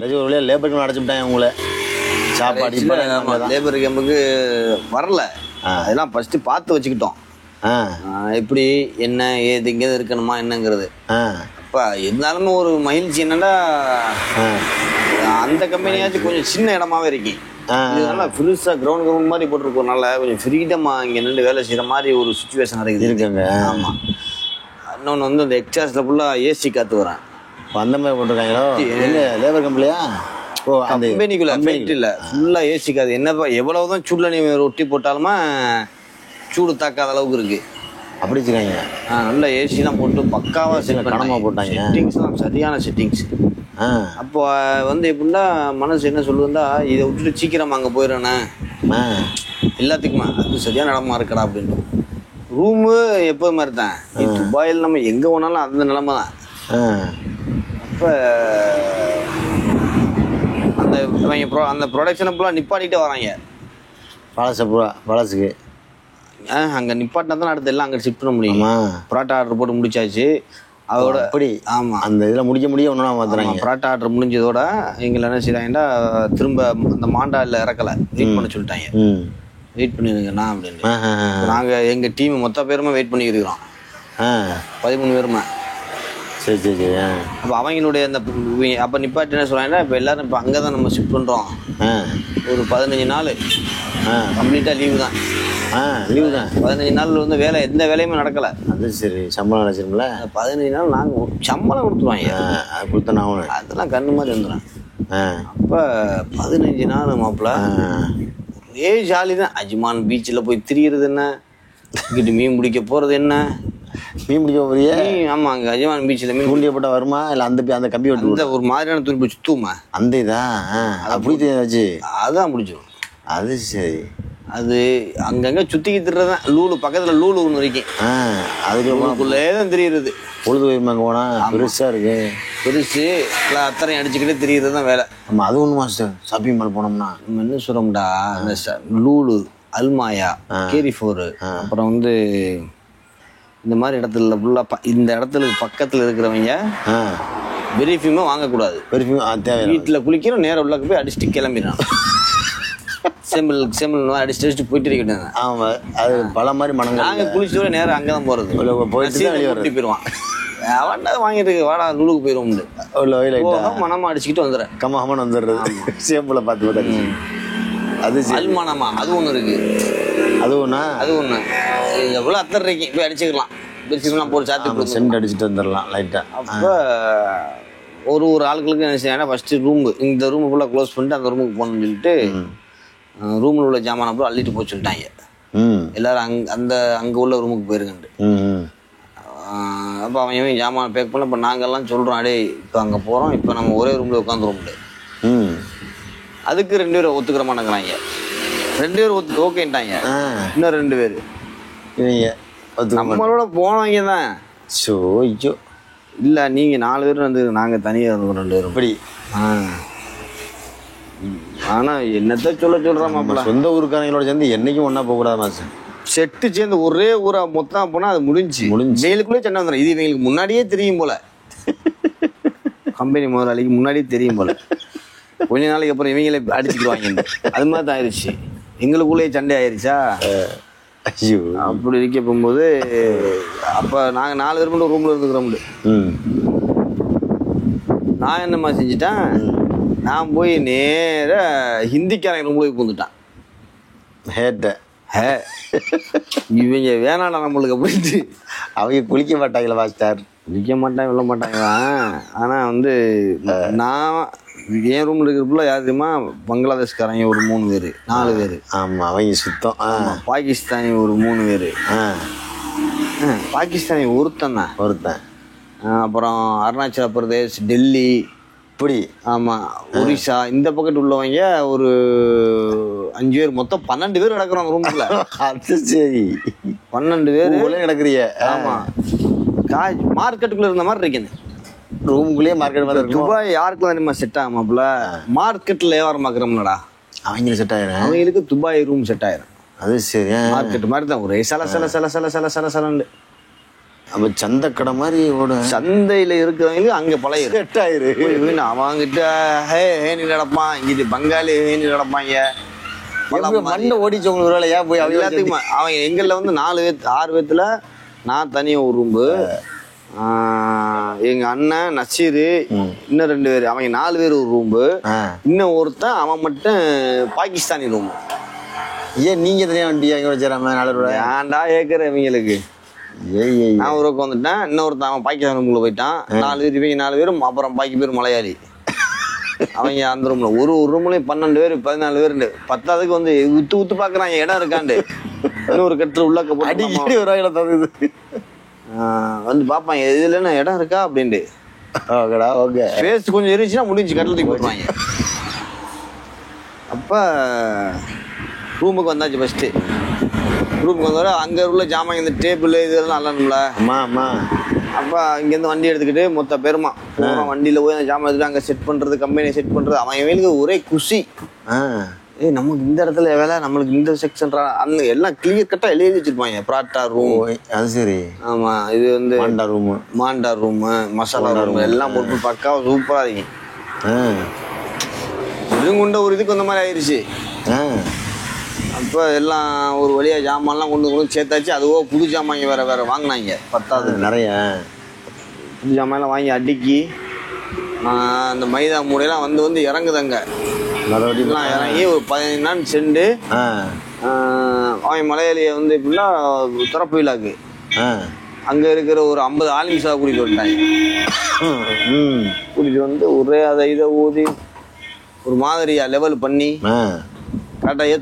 ஒரு வழியா labour camp அடைச்சுட்டாங்க உங்களை. சாப்பாடு லேபர் கேம்புக்கு வரல. அதெல்லாம் ஃபர்ஸ்ட் பார்த்து வச்சுக்கிட்டோம். எப்படி என்ன ஏது இங்கே இருக்கணுமா என்னங்கிறது. அப்போ இருந்தாலுமே ஒரு மகிழ்ச்சி என்னன்னா அந்த கம்பெனியாச்சும் கொஞ்சம் சின்ன இடமாவே இருக்கேன். இதனால பெருசாக கிரவுண்ட் மாதிரி போட்டிருக்கோம்னால கொஞ்சம் ஃப்ரீடமாக இங்கே நின்று வேலை செய்கிற மாதிரி ஒரு சுச்சுவேஷன் இருக்குங்க. ஆமாம். இன்னொன்று வந்து அந்த எக்ஸாஸ்டில் ஃபுல்லாக ஏசி காற்று வரேன். அந்த மாதிரி போட்டிருக்காங்களோ லேபர் கம்பெனியா? ஓ, அந்த கம்பெனிக்குள்ள ஃபைட் இல்லை, ஃபுல்லாக ஏசி காற்று. என்னப்பா எவ்வளவுதான் சூடில் நீ ஒட்டி போட்டாலுமா சூடு தாக்காத அளவுக்கு இருக்கு. அப்படி வச்சுக்காங்க. நல்லா ஏசிலாம் போட்டு பக்காவாக கனமாக போட்டாங்க. செட்டிங்ஸ்லாம் சரியான செட்டிங்ஸ். அப்போ வந்து எப்படின்னா மனசு என்ன சொல்லுதுன்னா இதை விட்டுட்டு சீக்கிரம் அங்கே போயிடணே எல்லாத்துக்குமே அது சரியான இடமா இருக்கடா அப்படின்ட்டு. ரூமு எப்போ மாதிரி தான். துபாயில் நம்ம எங்கே போனாலும் அந்த நிலைமை தான். அப்போ அந்த அந்த ப்ரொடக்ஷனை ஃபுல்லாக நிப்பாட்டிகிட்டே வராங்க. பழசுக்கு அங்கே நிப்பாட்டினா தான் அடுத்து எல்லாம் அங்கே ஷிஃப்ட் பண்ண முடியுமா? பரோட்டா ஆர்டர் போட்டு முடிச்சாச்சு அதோட. அப்படி ஆமாம், அந்த இதில் முடிய ஒன்றா மாற்றுறாங்க. பரோட்டா ஆர்டர் முடிஞ்சதோட எங்களை என்ன செய்கிறாங்கன்னா திரும்ப அந்த மாண்டாவில் இறக்கலை, வெயிட் பண்ண சொல்லிட்டாங்க. வெயிட் பண்ணிருங்கண்ணா அப்படின்னு. நாங்கள் எங்கள் டீம் மொத்த பேருமே வெயிட் பண்ணியிருக்கிறோம். 13 பேருமே. சரி சரி சரி. அப்போ அவங்களுடைய அந்த அப்போ நிப்பாட்டி என்ன சொல்கிறாங்கன்னா இப்போ எல்லோரும் இப்போ அங்கே தான் நம்ம ஷிஃப்ட் பண்ணுறோம். ஒரு 15 நாள் கம்ப்ளீட்டாக லீவு தான். லீவு தான். 15 நாள் வந்து வேலை எந்த வேலையுமே நடக்கலை. அது சரி. சம்பளம் நினச்சிருங்களா? 15 நாள் நாங்கள் சம்பளம் கொடுத்துருவாங்க. அது கொடுத்த நான் அதெல்லாம் கண்ணு மாதிரி வந்துடுறேன். அப்போ 15 நாள் மாப்பிள்ள ஒரே ஜாலி தான். அஜ்மான் பீச்சில் போய் திரியிறது என்ன, இங்கிட்டு மீன் பிடிக்க போகிறது என்ன. மீன் பிடிக்க போறிய? ஆமாம், அங்கே அஜ்மான் பீச்சில் மீன் குண்டியப்பட்ட வருமா இல்லை அந்த கம்பி விட்டு ஒரு மாதிரியான துணி பிடிச்சி தூமா அந்த இதா அதை பிடிச்சி வச்சு அதுதான் பிடிச்சிடும். அது சரி. அது அங்கங்கே சுற்றிக்கி திட்டுறதான். லூலு பக்கத்தில் லூலு ஒன்று வரைக்கும் அதுக்குள்ளே தான் தெரியுறது. பொழுது போயிருமாங்க போனால் பெருசாக இருக்கு. பெருசு அத்தனை அடிச்சுக்கிட்டே தெரியுறது தான் வேலை. நம்ம அது ஒன்று மாஸ்டர் ஷாப்பிங் மால் போனோம்னா நம்ம என்ன சொல்கிறோம்டா, இந்த லூலு, அல்மாயா, கேரிஃபோரு, அப்புறம் வந்து இந்த மாதிரி இடத்துல ஃபுல்லாக இந்த இடத்துல பக்கத்தில் இருக்கிறவங்க பெர்ஃப்யூமே வாங்கக்கூடாது. பெர்ஃப்யூம் தேவை. வீட்டில் குளிக்கிறோம், நேரம் உள்ளக்கு போய் அடிச்சுட்டு கிளம்பிடுறான். செம்பிள் அடிச்சுட்டு போயிட்டு இருக்கிட்டாங்க. ஆமாம், அது பல மாதிரி மனங்க. நாங்கள் குளிச்சோட நேரம் அங்கே தான் போகிறது. போயிட்டு போயிடுவான். அவன்டா வாங்கிட்டு வாடா லூலுக்கு போயிடுவோம். மனமா அடிச்சுக்கிட்டு வந்துடுறேன். கம்மன் வந்துடுறது. சேம்பிளை பார்த்து பார்த்தாங்க. அது அல்மானமா அது ஒன்று இருக்கு. அது ஒன்றா? அது ஒன்று எவ்வளோ அத்தரைக்கு போய் அடிச்சுக்கலாம். பெருசுலாம் போட்டு சாத்தி சென்ட் அடிச்சுட்டு வந்துடலாம் லைட்டாக. அப்போ ஒரு ஆளுகளுக்கு என்ன செய்யணும், ஃபஸ்ட்டு ரூமு இந்த ரூமு ஃபுல்லாக க்ளோஸ் பண்ணிட்டு அந்த ரூமுக்கு போகணும்னு சொல்லிட்டு ரூமில் உள்ள ஜாமான அப்புறம் அள்ளிட்டு போய் சொல்லிட்டாங்க. எல்லாரும் அங்கே உள்ள ரூமுக்கு போயிருக்கண்டு. அப்போ அவன் ஜாமான பேக் பண்ண. இப்போ நாங்கள்லாம் சொல்கிறோம், அடே இப்போ அங்கே போகிறோம், இப்போ நம்ம ஒரே ரூமில் உட்காந்துருவோம்ல. அதுக்கு 2 பேர் ஒத்துக்கிற மாட்டேங்கிறாங்க. 2 பேர் ஓகேன்ட்டாங்க. இன்னும் 2 பேர் நம்மளோட போனவங்க தான். ஷோ ஐயோ இல்லை, நீங்கள் 4 பேர் வந்து நாங்கள் தனியாக இருந்தோம் 2 பேரும். அப்படி. ஆனால் என்னத்த சொல்கிறோம், சொந்த ஊருக்காரங்களோட சேர்ந்து என்றைக்கும் ஒன்றா போகக்கூடாது மாஸ்டர். செட்டு சேர்ந்து ஒரே ஊராக மொத்தம் போனால் அது முடிஞ்சு வெயிலுக்குள்ளே சண்டை வந்துடும். இது இவங்களுக்கு முன்னாடியே தெரியும் போல. கம்பெனி முதலாளிக்கு முன்னாடியே தெரியும் போல. கொஞ்ச நாளைக்கு அப்புறம் இவங்களே அடிச்சுக்குவாங்க. அது மாதிரி தான் ஆயிடுச்சு. எங்களுக்குள்ளேயே சண்டை ஆயிடுச்சா. ஐயோ, அப்படி இருக்க போகும்போது அப்போ நாங்கள் 4 பேர் மட்டும் ரூமில் இருந்துக்கிறோம். நான் என்னம்மா செஞ்சுட்டேன், நான் போய் நேராக ஹிந்திக்காரங்க ரூமில் போய் பூந்துட்டான். இவங்க வேணாடா நம்மளுக்கு அப்படின்ட்டு. அவங்க குளிக்க மாட்டாங்களா மாஸ்டர்? குளிக்க மாட்டாங்க, விட மாட்டாங்களா. ஆனால் வந்து நான் என் ரூமில் இருக்கிறப்பல யார் தெரியுமா, பங்களாதேஷ்காரங்க ஒரு 3 பேர் 4 பேர். ஆமாம், அவங்க சுத்தம். பாகிஸ்தானி ஒரு 3 பேர். பாகிஸ்தானி ஒருத்தன். அப்புறம் அருணாச்சல பிரதேஷ், டெல்லி, இப்படி. ஆமாம், ஒரிசா இந்த பக்கத்து உள்ளவங்க ஒரு 5 பேர். மொத்தம் 12 பேர் கிடக்குறோம் ரூமுக்குள்ள. அது சரி, 12 பேர் கிடக்குறிய. ஆமாம், மார்க்கெட்டுக்குள்ளே இருந்த மாதிரி இருக்கேன். ரூமுக்குள்ளேயே மார்க்கெட் மாதிரி. துபாய் யாருக்குலாம் நம்ம செட் ஆகுமாப்ல, மார்க்கெட்டில் வியாபாரம் பார்க்குறோம்லடா, அவங்களுக்கு செட் ஆயிரும். அவங்களுக்கு துபாய் ரூம் செட் ஆயிரும். அது சரி. மார்க்கெட் மாதிரி தான் ஒரே சல சலண்டு. அப்ப சந்தை கடை மாதிரி சந்தையில இருக்கிறவங்களுக்கு அங்க பழைய அவங்கிட்ட ஹேனி நடப்பான், இங்கிட்டு பங்காளி ஹேனி நடப்பாங்க. மண்டை ஓடிச்சு உங்களுக்கு ஒரு வேலையா போய் எல்லாத்துக்குமா அவங்க எங்கள்ல வந்து 4 6 பேத்துல நான் தனியா ஒரு ரூம்பு, எங்க அண்ணன் நசீரு இன்னும் 2 பேர், அவங்க 4 பேர் ஒரு ரூம்பு, இன்னும் ஒருத்தன் அவன் மட்டும் பாகிஸ்தானி ரூம். ஏன் நீங்க தனியா வண்டியா இங்க வச்சிடாம 4 பேர்? ஏன்டா ஏக்கர் இவங்களுக்கு. நான் ஒரு பக்கம் வந்துட்டேன், இன்னொருத்தன் அவன் பாகிஸ்தான் ரூம்ல போயிட்டான். 4 பேர், இவங்க 4 பேரும், அப்புறம் பாக்கி பேர் மலையாளி. அவங்க அந்த ரூம்ல ஒரு ரூம்லயும் 12 பேர் 14 பேர். 10க்கு வந்து உத்து பாக்குறாங்க இடம் இருக்காண்டு. இன்னொரு கட்டு உள்ளக்க அடிக்கடி ஒரு வகையில தகுது வந்து பாப்பாங்க இதுல என்ன இடம் இருக்கா அப்படின்ட்டு. பேஸ் கொஞ்சம் இருந்துச்சுன்னா முடிஞ்சு கட்டில் தூக்கி போட்டுருவாங்க. அப்ப ரூமுக்கு வந்தாச்சு. ஃபர்ஸ்ட் ரூமுக்கு வந்தவரை அங்க உள்ள ஜாமான், இந்த டேபிள் இதெல்லாம் நல்லாம்ல. அப்ப இங்கேருந்து வண்டி எடுத்துக்கிட்டு மொத்த பேருமா வண்டியில போய் அந்த ஜாமான் எடுத்துட்டு அங்க செட் பண்றது, கம்பெனியை செட் பண்றது. அவன் இவனுக்கு ஒரே குஷி. நமக்கு இந்த இடத்துல வேலை, நம்மளுக்கு இந்த செக்ஷன் அந்த எல்லாம் கிளியர் கட்டா எழுதி வச்சிருப்பாங்க. பராட்டா ரூம், அது சரி. ஆமா, இது வந்து மாண்டா ரூம், மசாலா ரூம் எல்லாம் போட்டு பக்காவா சூப்பரா இருக்கும். இதுங்குண்ட ஒரு இதுக்கு வந்த மாதிரி ஆயிடுச்சு. அப்போ எல்லாம் ஒரு வழியா ஜாமான்லாம் கொண்டு சேர்த்தாச்சு. அதுவோ புது ஜாமான் வேற வாங்கினாங்க. 10வது நிறைய புது ஜாமான்லாம் வாங்கி அடுக்கி அந்த மைதா மூடையெல்லாம் வந்து இறங்குதாங்க. மறுபடியும் இறங்கி ஒரு 15 நாள் சென்று அவன் மலையாளியை வந்து எப்படின்னா திறப்பு விழாக்கு அங்க இருக்கிற ஒரு 50 ஆலிம்ஸா கூட்டிட்டு வந்துட்டாங்க. கூட்டிட்டு வந்து ஒரே அதை இதை ஊதி ஒரு மாதிரியா லெவல் பண்ணி கடையே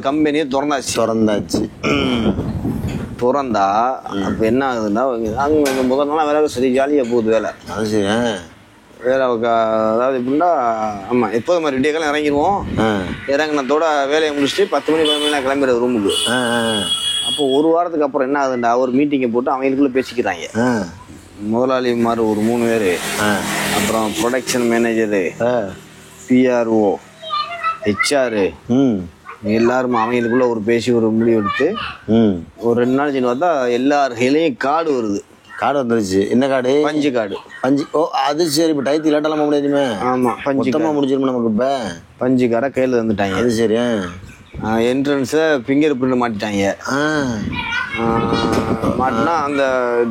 கம்பெனியை திறந்தாச்சு. திறந்தா அப்ப என்ன ஆகுதுன்னா, அங்க முதல் நாள் வேலை சரி ஜாலியா போகுது வேலை. வேலை அதாவது எப்படின்னா, ஆமா எப்போது மாதிரி விடிய காலம் இறங்கிடுவோம். இறங்கினத்தோட வேலையை முடிச்சுட்டு 10 மணி 11 மணி கிளம்பிடுறது ரூமுக்கு. அப்போ ஒரு வாரத்துக்கு அப்புறம் என்ன ஆகுதுண்டா, ஒரு மீட்டிங்கை போட்டு அவங்களுக்குள்ள பேசிக்கிறாங்க. முதலாளி மாதிரி ஒரு 3 பேரு, அப்புறம் ப்ரொடக்ஷன் மேனேஜரு, பிஆர்ஓ, ஹெச்ஆர் எல்லாரும் அவங்களுக்குள்ள ஒரு பேசி ஒரு முடிவு எடுத்து ஒரு 2 நாள் சென்று பார்த்தா எல்லார் கையிலையும் கார்டு வருது. கார்டு வந்துருச்சு. என்ன கார்டு? பஞ்சு கார்டு. பஞ்சு. ஓ அது சரி. இப்போ டைத்து இல்லாட்டலாம் முடியாதுமே. ஆமா, பஞ்சு முடிஞ்சிருமா நமக்கு. இப்போ பஞ்சு காரை கையில் வந்துட்டாங்க. அது சரி. என்ட்ரன்ஸை ஃபிங்கர் பிரிண்ட் மாட்டிட்டாங்க. மாட்டினா அந்த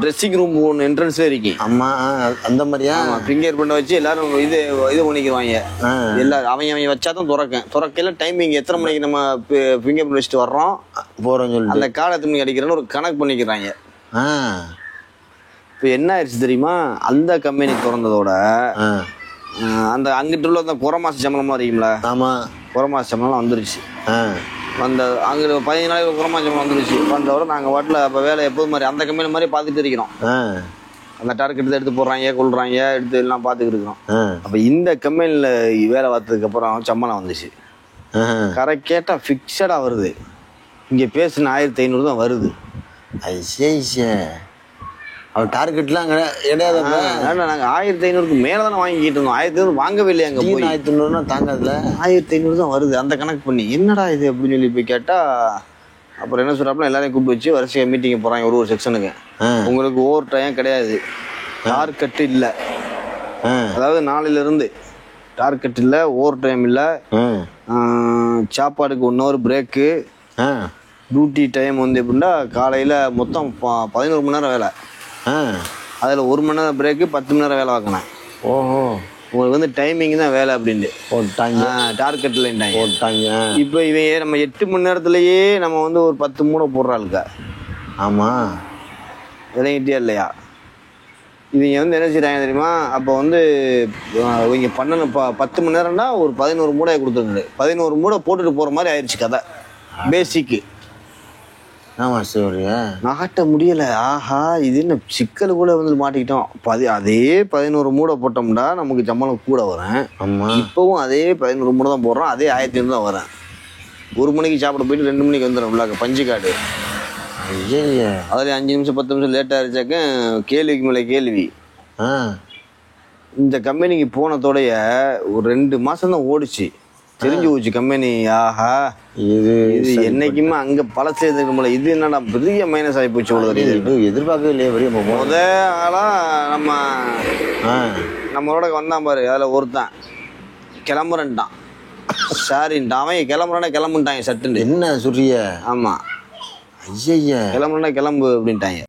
ட்ரெஸ்ஸிங் ரூம் ஒன்று என்ட்ரன்ஸே இருக்கு. ஆமா, அந்த மாதிரியா? ஃபிங்கர் பிரிண்ட் வச்சு எல்லாரும் இது பண்ணிக்குவாங்க. எல்லாரும் அவங்க வச்சாதான் திறக்கையில டைமிங் எத்தனை மணிக்கு நம்ம ஃபிங்கர் பிரிண்ட் வச்சுட்டு வர்றோம் போறோம்னு சொல்லி அந்த கார்டு எத்தனை மணிக்கு அடிக்கிறோன்னு ஒரு கணக்கு பண்ணிக்கிறாங்க. இப்போ என்ன ஆயிடுச்சு தெரியுமா, அந்த கம்பெனி திறந்ததோட அந்த அங்கிட்டு உள்ள அந்த குறமாச சம்பளமா இருக்கும்ல. ஆமா, குறமாச சம்பளம் வந்துருச்சு. அந்த அங்கே 15 நாளைக்கு குறமாச சம்பளம் வந்துருச்சு. வந்தவரை நாங்கள் வாட்டில் அப்போ வேலை எப்போது மாதிரி அந்த கம்பெனி மாதிரி பார்த்துட்டு இருக்கிறோம். அந்த டார்கெட் எடுத்து போடுறாங்க, கொள்றாங்க, எடுத்து எல்லாம் பார்த்துக்கிட்டு இருக்கிறோம். அப்போ இந்த கம்பெனியில் வேலை பார்த்ததுக்கு அப்புறம் சம்பளம் வந்துச்சு. கரெக்ட் கேட்டால் ஃபிக்ஸடாக வருது. இங்கே பேசுன 1500 தான் வருது. அது சரி. அவர் டார்கெட்லாம் அங்கே கிடையாது. நாங்கள் 1500க்கு மேலே தானே வாங்கிக்கிட்டு இருந்தோம். 1500 வாங்கவே இல்லையா? அங்கே போய் 1500 தாங்காதுல. 1500 தான் வருது. அந்த கணக்கு பண்ணி என்னடா இது அப்படின்னு சொல்லி போய் கேட்டால் அப்புறம் என்ன சொல்கிறாப்புல, எல்லாரையும் கூப்பிட்டு வச்சு வரிசையாக மீட்டிங் போகிறாங்க ஒரு செக்ஷனுக்கு. உங்களுக்கு ஓவர் டைம் கிடையாது, டார்கெட்டு இல்லை. அதாவது நாளையிலேருந்து டார்கெட் இல்லை, ஓவர் டைம் இல்லை, சாப்பாடுக்கு 1 ஹவர் பிரேக்கு, டியூட்டி டைம் வந்து எப்படின்னா காலையில் மொத்தம் 11 மணி நேரம் வேலை. அதில் 1 மணி நேரம் பிரேக்கு, 10 மணி நேரம் வேலை பார்க்கணும். ஓஹோ, உங்களுக்கு வந்து டைமிங் தான் வேலை அப்படின்ட்டு போட்டாங்க. டார்கெட் இல்லைன்ட்டாங்க போட்டாங்க. இப்போ இவங்க நம்ம 8 மணி நேரத்துலேயே நம்ம வந்து ஒரு 10 மூடை போடுறாளுக்கா. ஆமாம், இறங்கிட்டே இல்லையா? இவங்க வந்து என்ன செய்கிறாங்க தெரியுமா, அப்போ வந்து இவங்க 10 மணி நேரம்னா ஒரு 11 மூடையை கொடுத்துருங்க. 11 மூடை போட்டுட்டு போகிற மாதிரி ஆயிடுச்சு கதை. பேசிக்கு நாட்ட முடியல. ஆஹா, இது என்ன சிக்கல் கூட வந்து மாட்டிக்கிட்டோம். அதே 11 மூடை போட்டோம்னா நமக்கு சம்பளம் கூட வரும். இப்பவும் அதே 11 மூடை தான் போடுறோம். அதே 1500 தான் வரேன். 1 மணிக்கு சாப்பிட போயிட்டு 2 மணிக்கு வந்துடும் உள்ளாக்க பஞ்சு கார்டு. அதில் 5 நிமிஷம் 10 நிமிஷம் லேட்டாக இருந்துச்சாக்க கேள்விக்கு மேலே கேள்வி. இந்த கம்பெனிக்கு போனதோடைய ஒரு 2 மாதம் தான் ஓடிச்சு. தெரிஞ்சு போச்சு கம்பெனி. ஆஹா, இது என்னைக்குமே அங்க பழசு எதிர்க்கும்போல இது என்னடா பெரிய மைனஸ் ஆகி போச்சு. எதிர்பார்க்கவே இல்லையே. பெரிய ஆளா நம்மளோட வந்தான் பாரு, அதில் ஒருத்தன் கிளம்புறன்ட்டான், சாரின்ட்டான். அவன் கிளம்புறானே கிளம்புட்டாங்க சட்டுன்னு. என்ன சொல்றிய? ஆமா, ஐயா கிளம்புறா கிளம்பு அப்படின்ட்டாங்க.